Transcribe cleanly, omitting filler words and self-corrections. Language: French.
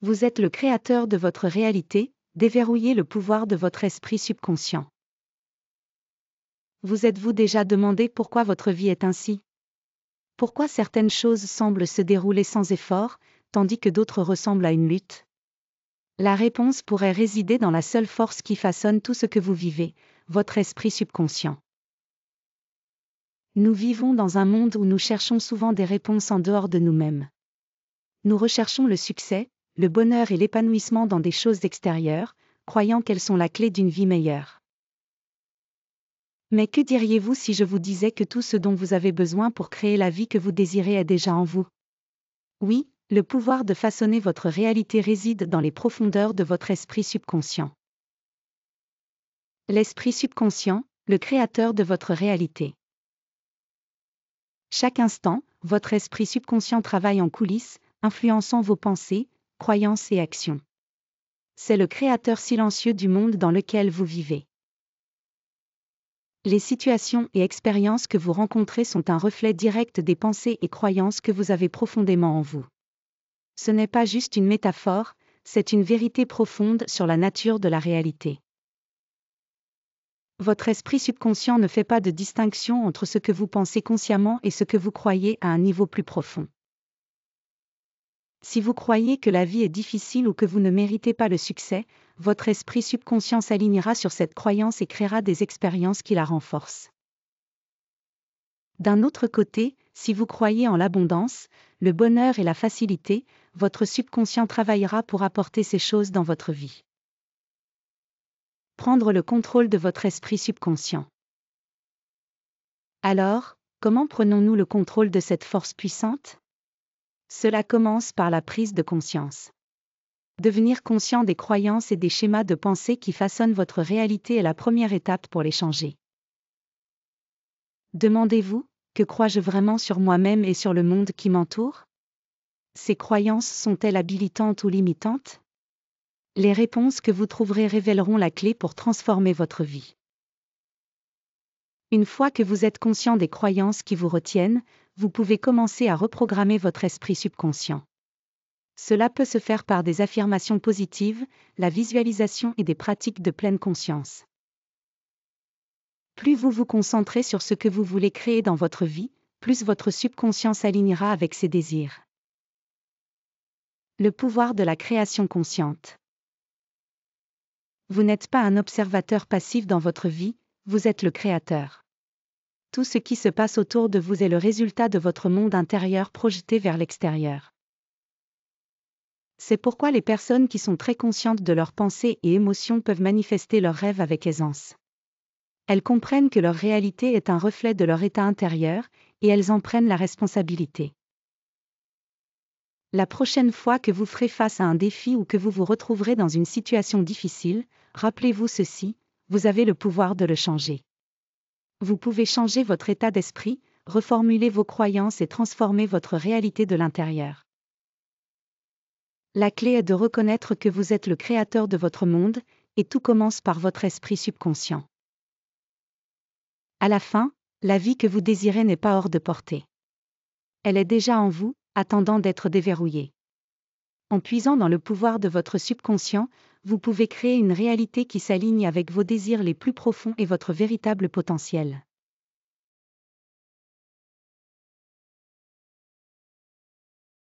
Vous êtes le créateur de votre réalité, déverrouillez le pouvoir de votre esprit subconscient. Vous êtes-vous déjà demandé pourquoi votre vie est ainsi? Pourquoi certaines choses semblent se dérouler sans effort, tandis que d'autres ressemblent à une lutte? La réponse pourrait résider dans la seule force qui façonne tout ce que vous vivez, votre esprit subconscient. Nous vivons dans un monde où nous cherchons souvent des réponses en dehors de nous-mêmes. Nous recherchons le succès, le bonheur et l'épanouissement dans des choses extérieures, croyant qu'elles sont la clé d'une vie meilleure. Mais que diriez-vous si je vous disais que tout ce dont vous avez besoin pour créer la vie que vous désirez est déjà en vous? Oui, le pouvoir de façonner votre réalité réside dans les profondeurs de votre esprit subconscient. L'esprit subconscient, le créateur de votre réalité. Chaque instant, votre esprit subconscient travaille en coulisses, influençant vos pensées, croyances et actions. C'est le créateur silencieux du monde dans lequel vous vivez. Les situations et expériences que vous rencontrez sont un reflet direct des pensées et croyances que vous avez profondément en vous. Ce n'est pas juste une métaphore, c'est une vérité profonde sur la nature de la réalité. Votre esprit subconscient ne fait pas de distinction entre ce que vous pensez consciemment et ce que vous croyez à un niveau plus profond. Si vous croyez que la vie est difficile ou que vous ne méritez pas le succès, votre esprit subconscient s'alignera sur cette croyance et créera des expériences qui la renforcent. D'un autre côté, si vous croyez en l'abondance, le bonheur et la facilité, votre subconscient travaillera pour apporter ces choses dans votre vie. Prendre le contrôle de votre esprit subconscient. Alors, comment prenons-nous le contrôle de cette force puissante? Cela commence par la prise de conscience. Devenir conscient des croyances et des schémas de pensée qui façonnent votre réalité est la première étape pour les changer. Demandez-vous, que crois-je vraiment sur moi-même et sur le monde qui m'entoure? Ces croyances sont-elles habilitantes ou limitantes? Les réponses que vous trouverez révéleront la clé pour transformer votre vie. Une fois que vous êtes conscient des croyances qui vous retiennent, vous pouvez commencer à reprogrammer votre esprit subconscient. Cela peut se faire par des affirmations positives, la visualisation et des pratiques de pleine conscience. Plus vous vous concentrez sur ce que vous voulez créer dans votre vie, plus votre subconscient s'alignera avec ses désirs. Le pouvoir de la création consciente. Vous n'êtes pas un observateur passif dans votre vie, vous êtes le créateur. Tout ce qui se passe autour de vous est le résultat de votre monde intérieur projeté vers l'extérieur. C'est pourquoi les personnes qui sont très conscientes de leurs pensées et émotions peuvent manifester leurs rêves avec aisance. Elles comprennent que leur réalité est un reflet de leur état intérieur, et elles en prennent la responsabilité. La prochaine fois que vous ferez face à un défi ou que vous vous retrouverez dans une situation difficile, rappelez-vous ceci, vous avez le pouvoir de le changer. Vous pouvez changer votre état d'esprit, reformuler vos croyances et transformer votre réalité de l'intérieur. La clé est de reconnaître que vous êtes le créateur de votre monde, et tout commence par votre esprit subconscient. À la fin, la vie que vous désirez n'est pas hors de portée. Elle est déjà en vous, attendant d'être déverrouillée. En puisant dans le pouvoir de votre subconscient, vous pouvez créer une réalité qui s'aligne avec vos désirs les plus profonds et votre véritable potentiel.